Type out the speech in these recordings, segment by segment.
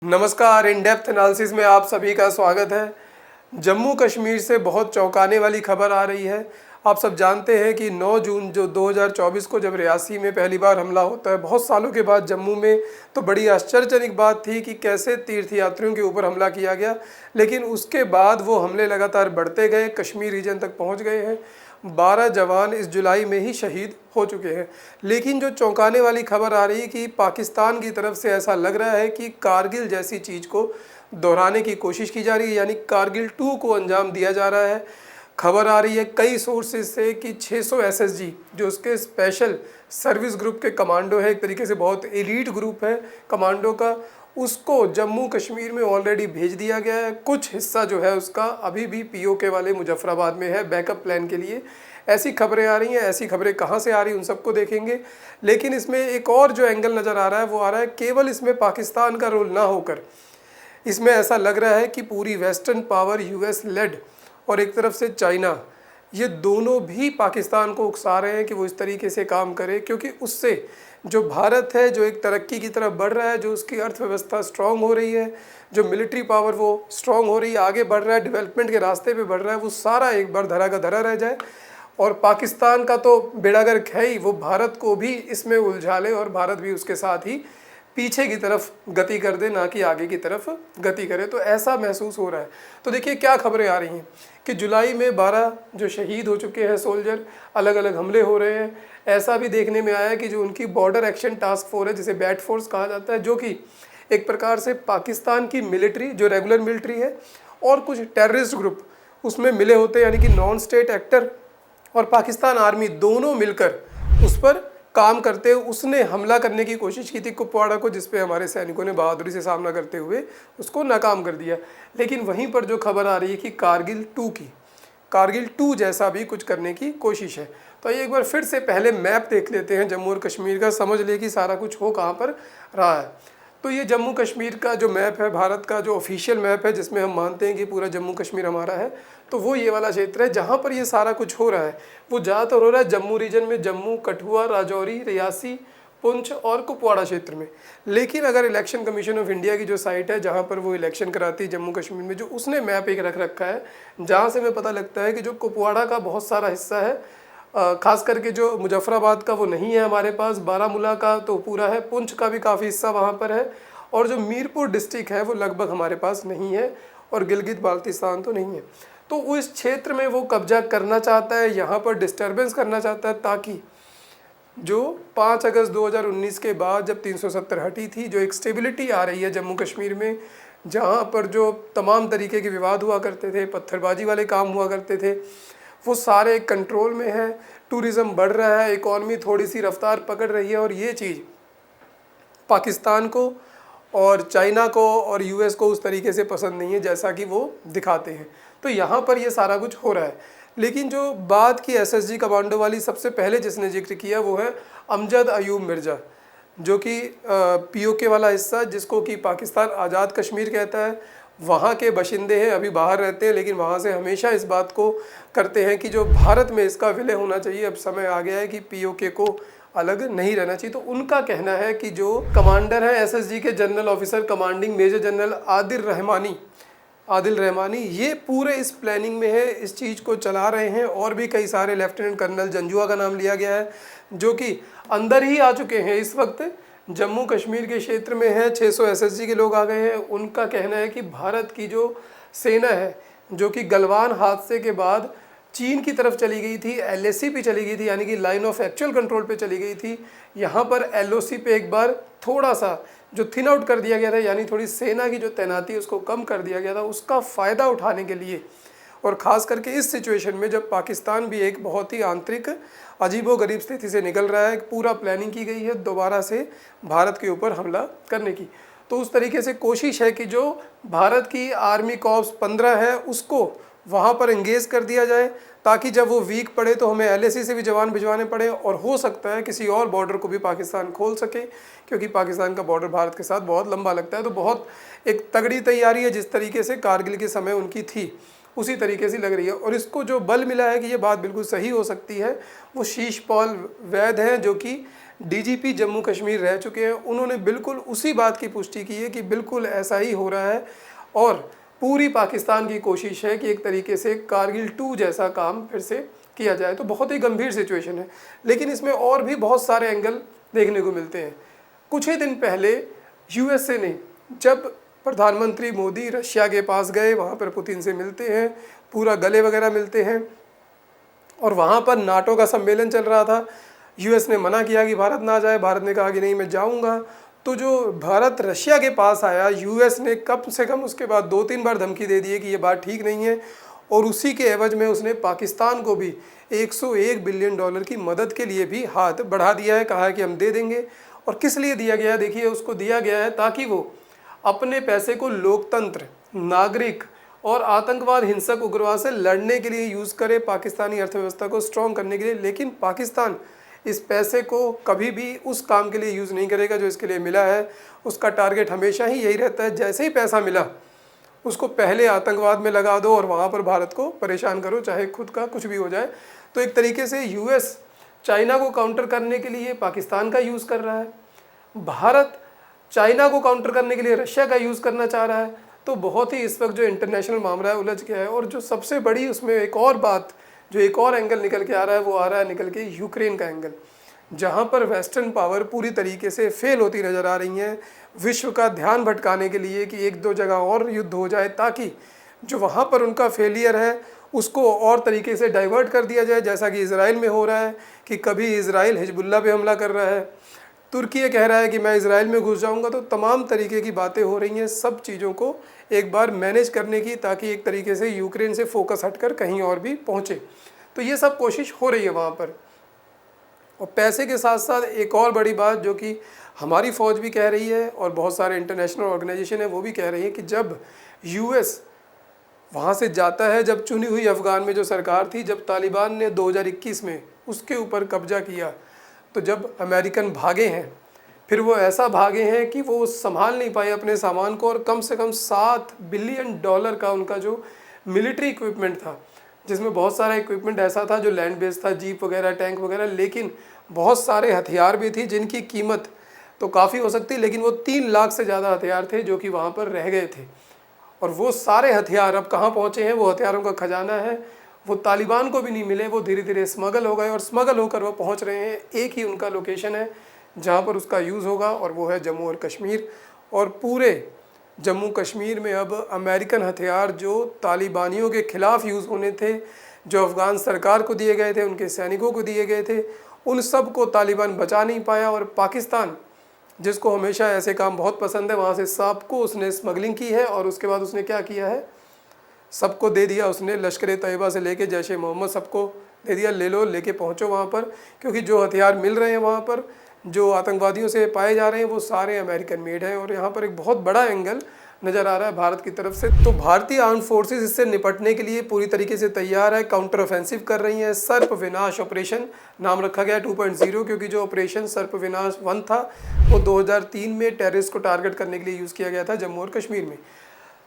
नमस्कार, in depth analysis में आप सभी का स्वागत है। जम्मू कश्मीर से बहुत चौंकाने वाली खबर आ रही है। आप सब जानते हैं कि 9 जून जो 2024 को जब रियासी में पहली बार हमला होता है, बहुत सालों के बाद जम्मू में, तो बड़ी आश्चर्यजनक बात थी कि कैसे तीर्थयात्रियों के ऊपर हमला किया गया। लेकिन उसके बाद वो हमले लगातार बढ़ते गए, कश्मीर रीजन तक पहुँच गए हैं। 12 जवान इस जुलाई में ही शहीद हो चुके हैं। लेकिन जो चौंकाने वाली खबर आ रही है कि पाकिस्तान की तरफ से ऐसा लग रहा है कि कारगिल जैसी चीज़ को दोहराने की कोशिश की जा रही है, यानी कारगिल 2 को अंजाम दिया जा रहा है। खबर आ रही है कई सोर्सेज से कि 600 एसएसजी जो उसके स्पेशल सर्विस ग्रुप के कमांडो है, एक तरीके से बहुत एलीट ग्रुप है कमांडो का, उसको जम्मू कश्मीर में ऑलरेडी भेज दिया गया है। कुछ हिस्सा जो है उसका अभी भी पीओके वाले मुजफ्फराबाद में है बैकअप प्लान के लिए। ऐसी खबरें आ रही हैं। ऐसी खबरें कहाँ से आ रही हैं उन सबको देखेंगे। लेकिन इसमें एक और जो एंगल नज़र आ रहा है वो आ रहा है केवल इसमें पाकिस्तान का रोल ना होकर इसमें ऐसा लग रहा है कि पूरी वेस्टर्न पावर यूएस लेड और एक तरफ से चाइना, ये दोनों भी पाकिस्तान को उकसा रहे हैं कि वो इस तरीके से काम करे, क्योंकि उससे जो भारत है जो एक तरक्की की तरफ बढ़ रहा है, जो उसकी अर्थव्यवस्था स्ट्रांग हो रही है, जो मिलिट्री पावर वो स्ट्रांग हो रही है, आगे बढ़ रहा है, डेवलपमेंट के रास्ते पे बढ़ रहा है, वो सारा एक बार धरा का धरा रह जाए। और पाकिस्तान का तो बेड़ा गर्क है ही, वो भारत को भी इसमें उलझा ले और भारत भी उसके साथ ही पीछे की तरफ गति कर दे, ना कि आगे की तरफ गति करे। तो ऐसा महसूस हो रहा है। तो देखिए क्या खबरें आ रही हैं कि जुलाई में 12 जो शहीद हो चुके हैं सोल्जर, अलग अलग हमले हो रहे हैं। ऐसा भी देखने में आया है कि जो उनकी बॉर्डर एक्शन टास्क फोर्स है, जिसे बैट फोर्स कहा जाता है, जो कि एक प्रकार से पाकिस्तान की मिलिट्री जो रेगुलर मिलिट्री है और कुछ टेररिस्ट ग्रुप उसमें मिले होते हैं, यानी कि नॉन स्टेट एक्टर और पाकिस्तान आर्मी दोनों मिलकर उस पर काम करते हुए उसने हमला करने की कोशिश की थी कुपवाड़ा को, जिस पे हमारे सैनिकों ने बहादुरी से सामना करते हुए उसको नाकाम कर दिया। लेकिन वहीं पर जो खबर आ रही है कि कारगिल 2 जैसा भी कुछ करने की कोशिश है। तो ये एक बार फिर से पहले मैप देख लेते हैं जम्मू और कश्मीर का, समझ ले कि सारा कुछ हो कहाँ पर रहा है। तो ये जम्मू कश्मीर का जो मैप है, भारत का जो ऑफिशियल मैप है, जिसमें हम मानते हैं कि पूरा जम्मू कश्मीर हमारा है, तो वो ये वाला क्षेत्र है जहाँ पर ये सारा कुछ हो रहा है। वो ज़्यादातर हो रहा है जम्मू रीजन में, जम्मू, कठुआ, राजौरी, रियासी, पुंछ और कुपवाड़ा क्षेत्र में। लेकिन अगर इलेक्शन कमीशन ऑफ इंडिया की जो साइट है जहाँ पर वो इलेक्शन कराती है जम्मू कश्मीर में, जो उसने मैप एक रख रखा है, जहाँ से हमें पता लगता है कि जो कुपवाड़ा का बहुत सारा हिस्सा है, खास करके जो मुजफ्फराबाद का वो नहीं है हमारे पास, बारामूला का तो पूरा है, पुंछ का भी काफ़ी हिस्सा वहाँ पर है, और जो मीरपुर डिस्ट्रिक्ट है वो लगभग हमारे पास नहीं है, और गिलगित बाल्टिस्तान तो नहीं है। तो उस क्षेत्र में वो कब्जा करना चाहता है, यहाँ पर डिस्टर्बेंस करना चाहता है, ताकि जो 5 अगस्त 2019 के बाद जब 370 हटी थी, जो एक स्टेबिलिटी आ रही है जम्मू कश्मीर में, जहाँ पर जो तमाम तरीके के विवाद हुआ करते थे, पत्थरबाजी वाले काम हुआ करते थे, वो सारे कंट्रोल में है। टूरिज़्म बढ़ रहा है, इकॉनमी थोड़ी सी रफ्तार पकड़ रही है, और ये चीज़ पाकिस्तान को और चाइना को और यूएस को उस तरीके से पसंद नहीं है जैसा कि वो दिखाते हैं। तो यहाँ पर ये सारा कुछ हो रहा है। लेकिन जो बात की एसएसजी कमांडो वाली, सबसे पहले जिसने जिक्र किया वो है अमजद अयूब मिर्ज़ा, जो कि पीओके वाला हिस्सा, जिसको कि पाकिस्तान आज़ाद कश्मीर कहता है, वहाँ के बशिंदे हैं, अभी बाहर रहते हैं, लेकिन वहाँ से हमेशा इस बात को करते हैं कि जो भारत में इसका विलय होना चाहिए। अब समय आ गया है कि पीओके को अलग नहीं रहना चाहिए। तो उनका कहना है कि जो कमांडर है एसएसजी के, general officer commanding major general Adil Rahmani, ये पूरे इस प्लानिंग में है, इस चीज़ को चला रहे हैं। और भी कई सारे, लेफ्टिनेंट कर्नल जंजुआ का नाम लिया गया है, जो कि अंदर ही आ चुके हैं, इस वक्त जम्मू कश्मीर के क्षेत्र में है। 600 एसएसजी के लोग आ गए हैं। उनका कहना है कि भारत की जो सेना है, जो कि गलवान हादसे के बाद चीन की तरफ चली गई थी, एलएसी पे चली गई थी, यानी कि लाइन ऑफ एक्चुअल कंट्रोल पे चली गई थी, यहाँ पर एलओसी पे एक बार थोड़ा सा जो थिन आउट कर दिया गया था, यानी थोड़ी सेना की जो तैनाती उसको कम कर दिया गया था, उसका फ़ायदा उठाने के लिए, और ख़ास करके इस सिचुएशन में जब पाकिस्तान भी एक बहुत ही आंतरिक अजीबोगरीब स्थिति से निकल रहा है, पूरा प्लानिंग की गई है दोबारा से भारत के ऊपर हमला करने की। तो उस तरीके से कोशिश है कि जो भारत की आर्मी कॉर्प्स 15 है उसको वहाँ पर एंगेज कर दिया जाए, ताकि जब वो वीक पड़े तो हमें एलएसी से भी जवान भिजवाने पड़े, और हो सकता है किसी और बॉर्डर को भी पाकिस्तान खोल सके, क्योंकि पाकिस्तान का बॉर्डर भारत के साथ बहुत लंबा लगता है। तो बहुत एक तगड़ी तैयारी है, जिस तरीके से कारगिल के समय उनकी थी उसी तरीके से लग रही है। और इसको जो बल मिला है कि ये बात बिल्कुल सही हो सकती है, वो शीश पॉल वैद हैं, जो कि डीजीपी जम्मू कश्मीर रह चुके हैं, उन्होंने बिल्कुल उसी बात की पुष्टि की है कि बिल्कुल ऐसा ही हो रहा है और पूरी पाकिस्तान की कोशिश है कि एक तरीके से कारगिल 2 जैसा काम फिर से किया जाए। तो बहुत ही गंभीर सिचुएशन है, लेकिन इसमें और भी बहुत सारे एंगल देखने को मिलते हैं। कुछ ही दिन पहले यूएसए ने, जब प्रधानमंत्री मोदी रशिया के पास गए, वहाँ पर पुतिन से मिलते हैं, पूरा गले वगैरह मिलते हैं और वहाँ पर नाटो का सम्मेलन चल रहा था। यूएस ने मना किया कि भारत ना जाए, भारत ने कहा कि नहीं मैं जाऊँगा। तो जो भारत रशिया के पास आया, यूएस ने कम से कम उसके बाद 2-3 बार धमकी दे दी है कि ये बात ठीक नहीं है और उसी के एवज में उसने पाकिस्तान को भी $101 बिलियन की मदद के लिए भी हाथ बढ़ा दिया है, कहा है कि हम दे देंगे। और किस लिए दिया गया है? देखिए, उसको दिया गया है ताकि वो अपने पैसे को लोकतंत्र, नागरिक और आतंकवाद, हिंसक उग्रवाद से लड़ने के लिए यूज़ करे, पाकिस्तानी अर्थव्यवस्था को स्ट्रॉन्ग करने के लिए। लेकिन पाकिस्तान इस पैसे को कभी भी उस काम के लिए यूज़ नहीं करेगा जो इसके लिए मिला है। उसका टारगेट हमेशा ही यही रहता है, जैसे ही पैसा मिला उसको पहले आतंकवाद में लगा दो और वहाँ पर भारत को परेशान करो, चाहे खुद का कुछ भी हो जाए। तो एक तरीके से यूएस चाइना को काउंटर करने के लिए पाकिस्तान का यूज़ कर रहा है, भारत चाइना को काउंटर करने के लिए रशिया का यूज़ करना चाह रहा है। तो बहुत ही इस वक्त जो इंटरनेशनल मामला है उलझ गया है। और जो सबसे बड़ी उसमें एक और बात, जो एक और एंगल निकल के आ रहा है, वो आ रहा है निकल के यूक्रेन का एंगल, जहाँ पर वेस्टर्न पावर पूरी तरीके से फेल होती नज़र आ रही हैं विश्व का ध्यान भटकाने के लिए कि 1-2 जगह और युद्ध हो जाए, ताकि जो वहाँ पर उनका फेलियर है उसको और तरीके से डाइवर्ट कर दिया जाए, जैसा कि इजराइल में हो रहा है कि कभी इजराइल हिजबुल्लाह पे हमला कर रहा है, तुर्की कह रहा है कि मैं इजराइल में घुस जाऊंगा। तो तमाम तरीके की बातें हो रही हैं, सब चीज़ों को एक बार मैनेज करने की, ताकि एक तरीके से यूक्रेन से फोकस हटकर कहीं और भी पहुँचे। तो ये सब कोशिश हो रही है वहाँ पर। और पैसे के साथ साथ एक और बड़ी बात जो कि हमारी फ़ौज भी कह रही है और बहुत सारे इंटरनेशनल ऑर्गेनाइजेशन है वो भी कह रही है कि जब यूएस वहाँ से जाता है, जब चुनी हुई अफ़गान में जो सरकार थी, जब तालिबान ने 2021 में उसके ऊपर कब्जा किया, तो जब अमेरिकन भागे हैं, फिर वो ऐसा भागे हैं कि वो संभाल नहीं पाए अपने सामान को, और कम से कम $7 बिलियन का उनका जो मिलिट्री इक्विपमेंट था, जिसमें बहुत सारा इक्विपमेंट ऐसा था जो लैंड बेस्ड था, जीप वगैरह, टैंक वगैरह, लेकिन बहुत सारे हथियार भी थी जिनकी कीमत तो काफ़ी हो सकती, लेकिन वो 3 लाख से ज़्यादा हथियार थे जो कि वहाँ पर रह गए थे। और वो सारे हथियार अब कहाँ पहुँचे हैं? वो हथियारों का खजाना है, वो तालिबान को भी नहीं मिले, वो धीरे धीरे स्मगल हो गए और स्मगल होकर वो पहुँच रहे हैं। एक ही उनका लोकेशन है जहाँ पर उसका यूज़ होगा, और वो है जम्मू और कश्मीर। और पूरे जम्मू कश्मीर में अब अमेरिकन हथियार जो तालिबानियों के ख़िलाफ़ यूज़ होने थे, जो अफ़गान सरकार को दिए गए थे, उनके सैनिकों को दिए गए थे, उन सब को तालिबान बचा नहीं पाया। और पाकिस्तान, जिसको हमेशा ऐसे काम बहुत पसंद है, वहाँ से सबको उसने स्मगलिंग की है। और उसके बाद उसने क्या किया है? सबको दे दिया उसने, लश्कर तैयबा से लेके जैश ए मोहम्मद सबको दे दिया, ले लो, लेके पहुँचो वहाँ पर, क्योंकि जो हथियार मिल रहे हैं वहाँ पर, जो आतंकवादियों से पाए जा रहे हैं, वो सारे अमेरिकन मेड हैं। और यहाँ पर एक बहुत बड़ा एंगल नज़र आ रहा है भारत की तरफ से। तो भारतीय आर्म्ड फोर्सेस इससे निपटने के लिए पूरी तरीके से तैयार है, काउंटर ऑफेंसिव कर रही हैं। सर्प विनाश ऑपरेशन नाम रखा गया 2.0, क्योंकि जो ऑपरेशन सर्प विनाश 1 था वो 2003 में टेररिस्ट को टारगेट करने के लिए यूज़ किया गया था जम्मू और कश्मीर में।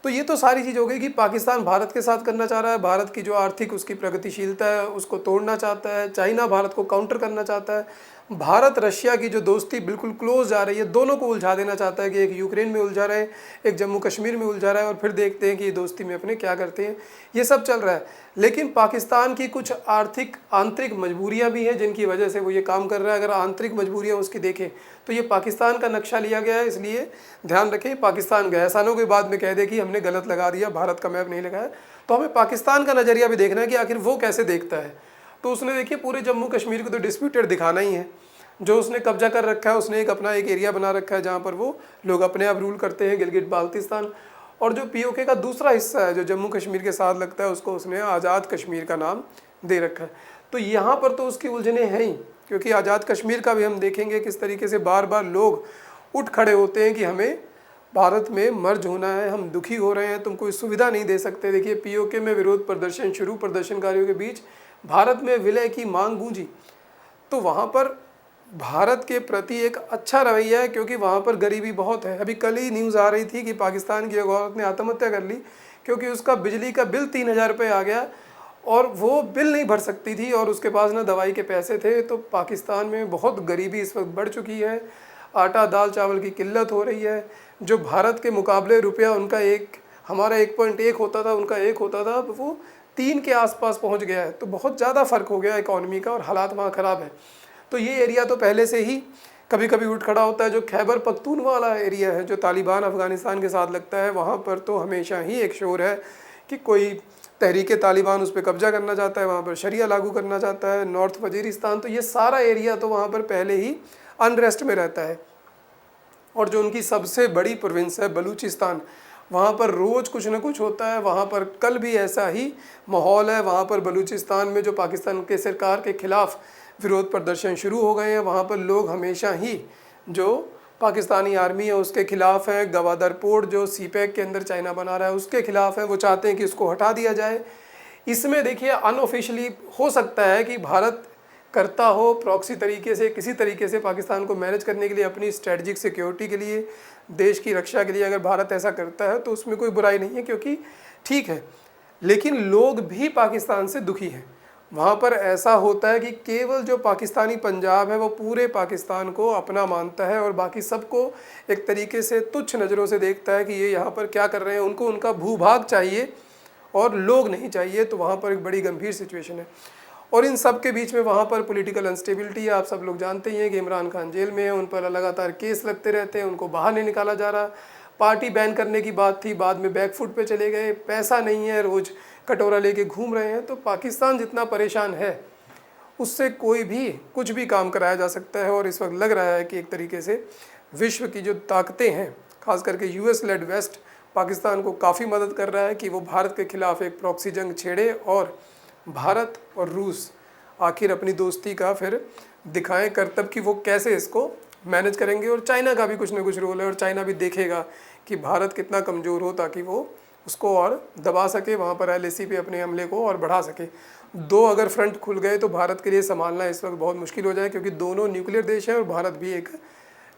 तो ये तो सारी चीज़ हो गई कि पाकिस्तान भारत के साथ करना चाह रहा है, भारत की जो आर्थिक उसकी प्रगतिशीलता है उसको तोड़ना चाहता है, चाइना भारत को काउंटर करना चाहता है, भारत रशिया की जो दोस्ती बिल्कुल क्लोज जा रही है, दोनों को उलझा देना चाहता है कि एक यूक्रेन में उलझा रहे, एक जम्मू कश्मीर में उलझा रहा है, और फिर देखते हैं कि ये दोस्ती में अपने क्या करते हैं। ये सब चल रहा है, लेकिन पाकिस्तान की कुछ आर्थिक आंतरिक मजबूरियां भी हैं जिनकी वजह से वो ये काम कर रहा है। अगर आंतरिक मजबूरियां उसकी देखें तो ये पाकिस्तान का नक्शा लिया गया है, इसलिए ध्यान रखें। पाकिस्तान गया सालों के बाद में कह दे कि हमने गलत लगा दिया, भारत का मैप नहीं लगाया, तो हमें पाकिस्तान का नज़रिया भी देखना है कि आखिर वो कैसे देखता है। तो उसने देखिए पूरे जम्मू कश्मीर को तो डिस्प्यूटेड दिखाना ही है, जो उसने कब्जा कर रखा है, उसने एक अपना एक एरिया बना रखा है जहाँ पर वो लोग अपने आप रूल करते हैं, गिलगित बाल्टिस्तान। और जो पीओके का दूसरा हिस्सा है जो जम्मू कश्मीर के साथ लगता है, उसको उसने आज़ाद कश्मीर का नाम दे रखा है। तो यहाँ पर तो उसकी उलझने हैं ही, क्योंकि आज़ाद कश्मीर का भी हम देखेंगे किस तरीके से बार बार लोग उठ खड़े होते हैं कि हमें भारत में मर्ज होना है, हम दुखी हो रहे हैं, तुम कोई सुविधा नहीं दे सकते। देखिए पीओके में विरोध प्रदर्शन शुरू, प्रदर्शनकारियों के बीच भारत में विलय की मांग गूंजी, तो वहाँ पर भारत के प्रति एक अच्छा रवैया है, क्योंकि वहाँ पर गरीबी बहुत है। अभी कल ही न्यूज़ आ रही थी कि पाकिस्तान की एक औरत ने आत्महत्या कर ली क्योंकि उसका बिजली का बिल 3000 रुपये आ गया, और वो बिल नहीं भर सकती थी और उसके पास ना दवाई के पैसे थे। तो पाकिस्तान में बहुत गरीबी इस वक्त बढ़ चुकी है, आटा दाल चावल की किल्लत हो रही है। जो भारत के मुकाबले रुपया उनका हमारा 1.1 होता था, उनका 1 होता था, अब वो 3 के आसपास पहुंच गया है। तो बहुत ज़्यादा फ़र्क हो गया इकॉनमी का और हालात वहाँ ख़राब है। तो ये एरिया तो पहले से ही कभी कभी उठ खड़ा होता है। जो खैबर पख्तूनख्वा वाला एरिया है जो तालिबान अफ़गानिस्तान के साथ लगता है, वहाँ पर तो हमेशा ही एक शोर है कि कोई तहरीक तालिबान उस पर कब्जा करना चाहता है, वहाँ पर शरिया लागू करना चाहता है। नॉर्थ वजीरिस्तान, तो ये सारा एरिया तो वहाँ पर पहले ही अनरेस्ट में रहता है। और जो उनकी सबसे बड़ी प्रोविंस है बलूचिस्तान, वहाँ पर रोज़ कुछ न कुछ होता है। वहाँ पर कल भी ऐसा ही माहौल है। वहाँ पर बलूचिस्तान में जो पाकिस्तान के सरकार के ख़िलाफ़ विरोध प्रदर्शन शुरू हो गए हैं। वहाँ पर लोग हमेशा ही जो पाकिस्तानी आर्मी है उसके ख़िलाफ़ है। गवादर पोर्ट जो सीपैक के अंदर चाइना बना रहा है उसके ख़िलाफ़ है। वो चाहते हैं कि इसको हटा दिया जाए। इसमें देखिए अनऑफिशियली हो सकता है कि भारत करता हो प्रॉक्सी तरीके से, किसी तरीके से पाकिस्तान को मैनेज करने के लिए, अपनी स्ट्रेटजिक सिक्योरिटी के लिए, देश की रक्षा के लिए अगर भारत ऐसा करता है तो उसमें कोई बुराई नहीं है, क्योंकि ठीक है। लेकिन लोग भी पाकिस्तान से दुखी हैं। वहाँ पर ऐसा होता है कि केवल जो पाकिस्तानी पंजाब है वो पूरे पाकिस्तान को अपना मानता है और बाकी सबको एक तरीके से तुच्छ नज़रों से देखता है कि ये यहाँ पर क्या कर रहे हैं। उनको उनका भूभाग चाहिए और लोग नहीं चाहिए। तो वहाँ पर एक बड़ी गंभीर सिचुएशन है। और इन सब के बीच में वहाँ पर पॉलिटिकल अनस्टेबिलिटी है। आप सब लोग जानते ही हैं कि इमरान खान जेल में है, उन पर लगातार केस लगते रहते हैं, उनको बाहर नहीं निकाला जा रहा। पार्टी बैन करने की बात थी, बाद में बैकफुट पे चले गए। पैसा नहीं है, रोज़ कटोरा लेके घूम रहे हैं। तो पाकिस्तान जितना परेशान है उससे कोई भी कुछ भी काम कराया जा सकता है। और इस वक्त लग रहा है कि एक तरीके से विश्व की जो ताकतें हैं, खास करके US लेड वेस्ट, पाकिस्तान को काफ़ी मदद कर रहा है कि वो भारत के ख़िलाफ़ एक प्रॉक्सी जंग छेड़े और भारत और रूस आखिर अपनी दोस्ती का फिर दिखाएं करतब कि वो कैसे इसको मैनेज करेंगे। और चाइना का भी कुछ ना कुछ रोल है और चाइना भी देखेगा कि भारत कितना कमज़ोर हो ताकि वो उसको और दबा सके, वहाँ पर LAC पे अपने हमले को और बढ़ा सके। दो अगर फ्रंट खुल गए तो भारत के लिए संभालना इस वक्त बहुत मुश्किल हो जाए, क्योंकि दोनों न्यूक्लियर देश हैं और भारत भी एक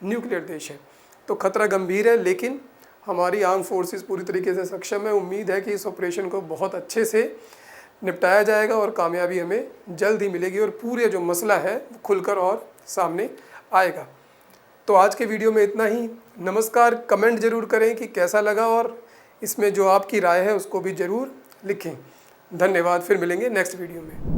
न्यूक्लियर देश है। तो खतरा गंभीर है, लेकिन हमारी आर्म फोर्सेस पूरी तरीके से सक्षम है। उम्मीद है कि इस ऑपरेशन को बहुत अच्छे से निपटाया जाएगा और कामयाबी हमें जल्द ही मिलेगी और पूरे जो मसला है वो खुलकर और सामने आएगा। तो आज के वीडियो में इतना ही। नमस्कार। कमेंट ज़रूर करें कि कैसा लगा और इसमें जो आपकी राय है उसको भी ज़रूर लिखें। धन्यवाद। फिर मिलेंगे नेक्स्ट वीडियो में।